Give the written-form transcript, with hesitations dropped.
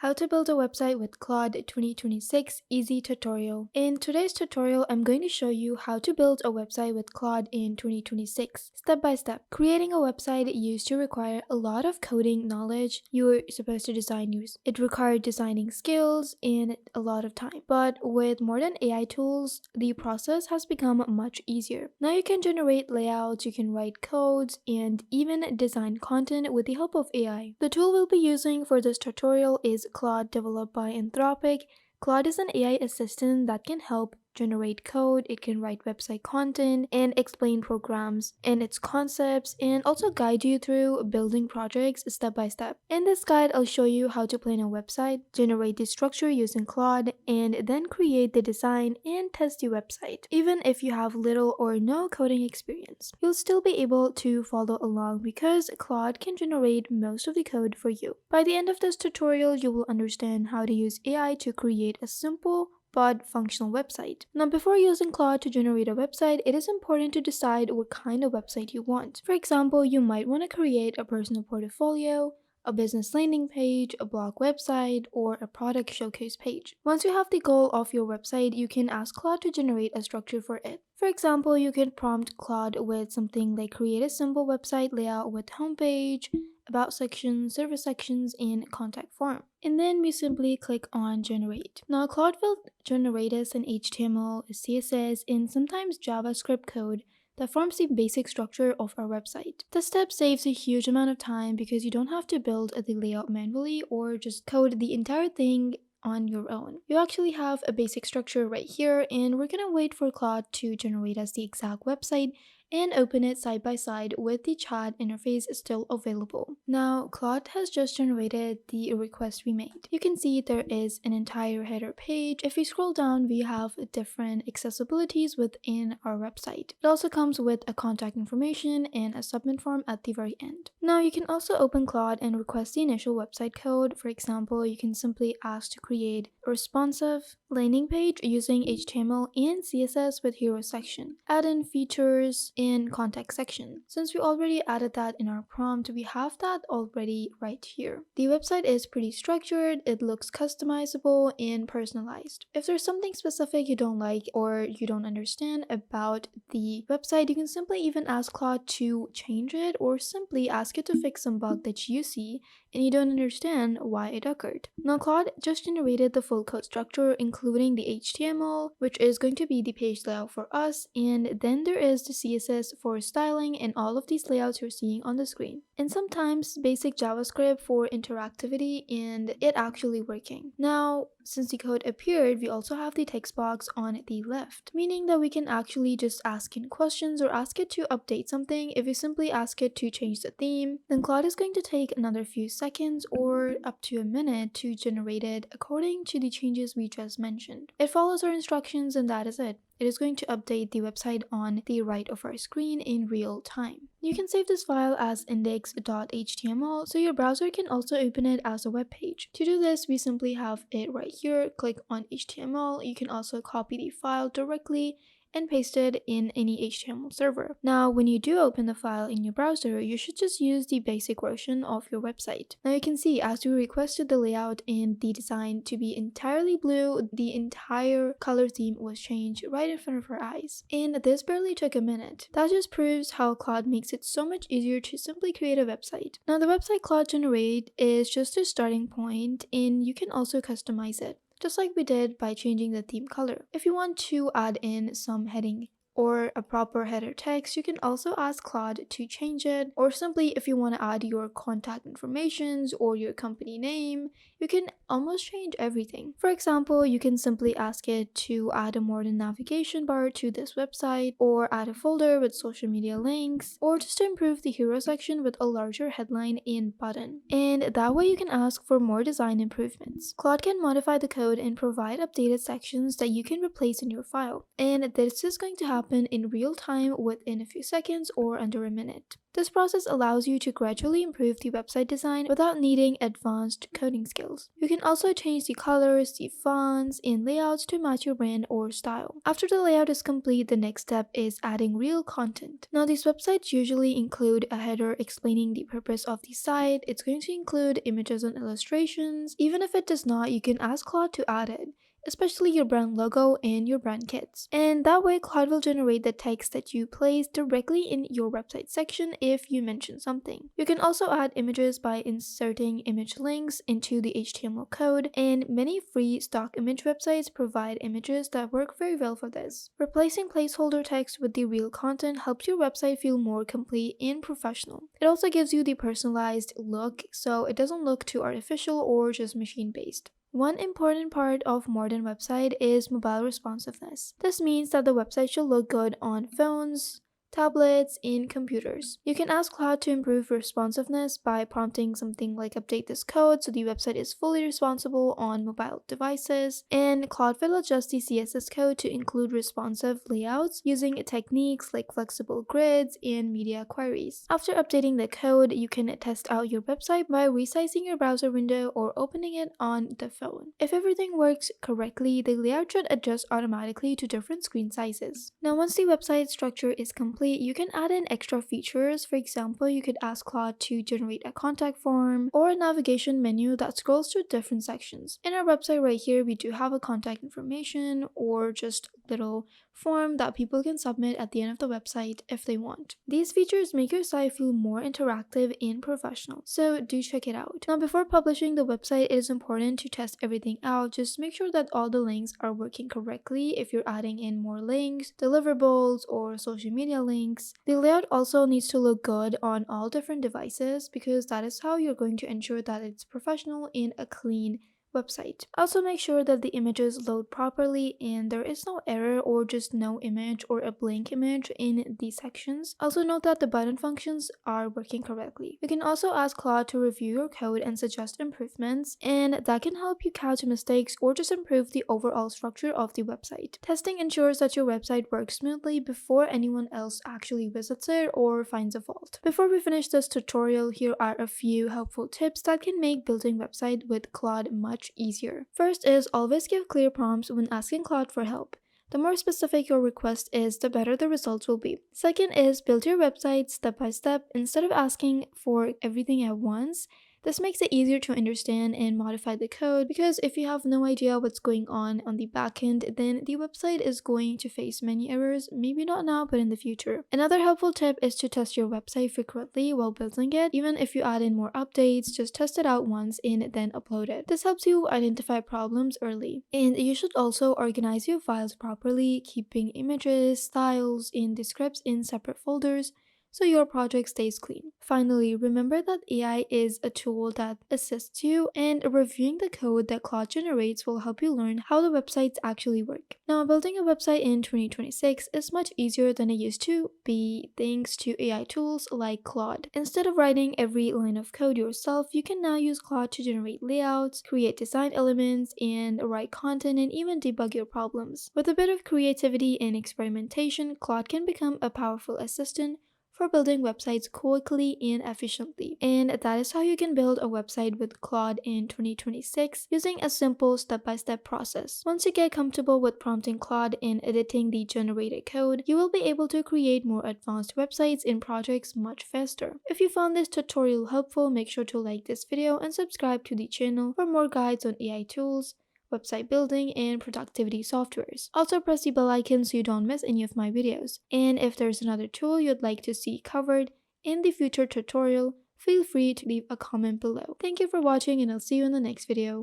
How to build a website with Claude 2026 easy tutorial. In today's tutorial, I'm going to show you how to build a website with Claude in 2026, step by step. Creating a website used to require a lot of coding knowledge you're supposed to design use. It required designing skills and a lot of time. But with modern AI tools, the process has become much easier. Now you can generate layouts, you can write codes, and even design content with the help of AI. The tool we'll be using for this tutorial is Claude, developed by Anthropic. Claude is an AI assistant that can help generate code, it can write website content, and explain programs and its concepts, and also guide you through building projects step by step. In this guide, I'll show you how to plan a website, generate the structure using Claude, and then create the design and test the website. Even if you have little or no coding experience, you'll still be able to follow along because Claude can generate most of the code for you. By the end of this tutorial, you will understand how to use AI to create a simple but functional website. Now, before using Claude to generate a website, it is important to decide what kind of website you want. For example, you might want to create a personal portfolio, a business landing page, a blog website, or a product showcase page. Once you have the goal of your website, you can ask Claude to generate a structure for it. For example, you can prompt Claude with something like create a simple website layout with homepage, about sections, service sections, and contact form. And then we simply click on generate. Now Claude will generate us an HTML, a CSS, and sometimes JavaScript code that forms the basic structure of our website. This step saves a huge amount of time because you don't have to build the layout manually or just code the entire thing on your own. You actually have a basic structure right here, and we're gonna wait for Claude to generate us the exact website and open it side by side with the chat interface still available. Now, Claude has just generated the request we made. You can see there is an entire header page. If we scroll down, we have different accessibilities within our website. It also comes with a contact information and a submit form at the very end. Now, you can also open Claude and request the initial website code. For example, you can simply ask to create a responsive landing page using HTML and CSS with hero section. Add in features in contact section. Since we already added that in our prompt, we have that already right here. The website is pretty structured, it looks customizable and personalized. If there's something specific you don't like or you don't understand about the website, you can simply even ask Claude to change it or simply ask it to fix some bug that you see and you don't understand why it occurred. Now Claude just generated the full code structure including the HTML, which is going to be the page layout for us, and then there is the CSS for styling and all of these layouts you're seeing on the screen. And sometimes basic JavaScript for interactivity and it actually working. Now, since the code appeared, we also have the text box on the left, meaning that we can actually just ask in questions or ask it to update something. If you simply ask it to change the theme, then Claude is going to take another few seconds or up to a minute to generate it according to the changes we just mentioned. It follows our instructions and that is it. It is going to update the website on the right of our screen in real time. You can save this file as index.html so your browser can also open it as a web page. To do this, we simply have it right here, click on HTML. You can also copy the file directly and paste it in any HTML server. Now, when you do open the file in your browser, you should just use the basic version of your website. Now you can see as we requested the layout and the design to be entirely blue, the entire color theme was changed right in front of our eyes. And this barely took a minute. That just proves how Claude makes it so much easier to simply create a website. Now the website Claude generate is just a starting point and you can also customize it, just like we did by changing the theme color. If you want to add in some heading or a proper header text, you can also ask Claude to change it, or simply if you want to add your contact informations or your company name, you can almost change everything. For example, you can simply ask it to add a modern navigation bar to this website, or add a folder with social media links, or just to improve the hero section with a larger headline and button. And that way you can ask for more design improvements. Claude can modify the code and provide updated sections that you can replace in your file. And this is going to happen happen in real time within a few seconds or under a minute. This process allows you to gradually improve the website design without needing advanced coding skills. You can also change the colors, the fonts, and layouts to match your brand or style. After the layout is complete, the next step is adding real content. Now, these websites usually include a header explaining the purpose of the site. It's going to include images and illustrations. Even if it does not, you can ask Claude to add it, especially your brand logo and your brand kits. And that way, Claude will generate the text that you place directly in your website section if you mention something. You can also add images by inserting image links into the HTML code, and many free stock image websites provide images that work very well for this. Replacing placeholder text with the real content helps your website feel more complete and professional. It also gives you the personalized look, so it doesn't look too artificial or just machine-based. One important part of modern website is mobile responsiveness. This means that the website should look good on phones, tablets, and computers. You can ask Claude to improve responsiveness by prompting something like update this code so the website is fully responsible on mobile devices, and Claude will adjust the CSS code to include responsive layouts using techniques like flexible grids and media queries. After updating the code, you can test out your website by resizing your browser window or opening it on the phone. If everything works correctly, the layout should adjust automatically to different screen sizes. Now, once the website structure is complete, you can add in extra features. For example, you could ask Claude to generate a contact form or a navigation menu that scrolls through different sections. In our website right here, we do have a contact information or just little form that people can submit at the end of the website if they want. These features make your site feel more interactive and professional, so do check it out. Now, before publishing the website, it is important to test everything out. Just make sure that all the links are working correctly if you're adding in more links, deliverables, or social media links. The layout also needs to look good on all different devices because that is how you're going to ensure that it's professional and a clean website. Also, make sure that the images load properly and there is no error or just no image or a blank image in these sections. Also, note that the button functions are working correctly. You can also ask Claude to review your code and suggest improvements, and that can help you catch mistakes or just improve the overall structure of the website. Testing ensures that your website works smoothly before anyone else actually visits it or finds a fault. Before we finish this tutorial, here are a few helpful tips that can make building website with Claude much easier. First is always give clear prompts when asking Claude for help. The more specific your request is, the better the results will be. Second is build your website step by step instead of asking for everything at once. This makes it easier to understand and modify the code because if you have no idea what's going on the back end, then the website is going to face many errors, maybe not now, but in the future. Another helpful tip is to test your website frequently while building it. Even if you add in more updates, just test it out once and then upload it. This helps you identify problems early. And you should also organize your files properly, keeping images, styles, and the scripts in separate folders so your project stays clean. Finally, remember that AI is a tool that assists you, and reviewing the code that Claude generates will help you learn how the websites actually work. Now, building a website in 2026 is much easier than it used to be thanks to AI tools like Claude. Instead of writing every line of code yourself, you can now use Claude to generate layouts, create design elements, and write content, and even debug your problems. With a bit of creativity and experimentation, Claude can become a powerful assistant for building websites quickly and efficiently. And that is how you can build a website with Claude in 2026 using a simple step-by-step process. Once you get comfortable with prompting Claude and editing the generated code, you will be able to create more advanced websites and projects much faster. If you found this tutorial helpful, make sure to like this video and subscribe to the channel for more guides on AI tools, website building, and productivity softwares. Also press the bell icon so you don't miss any of my videos. And if there's another tool you'd like to see covered in the future tutorial, feel free to leave a comment below. Thank you for watching and I'll see you in the next video.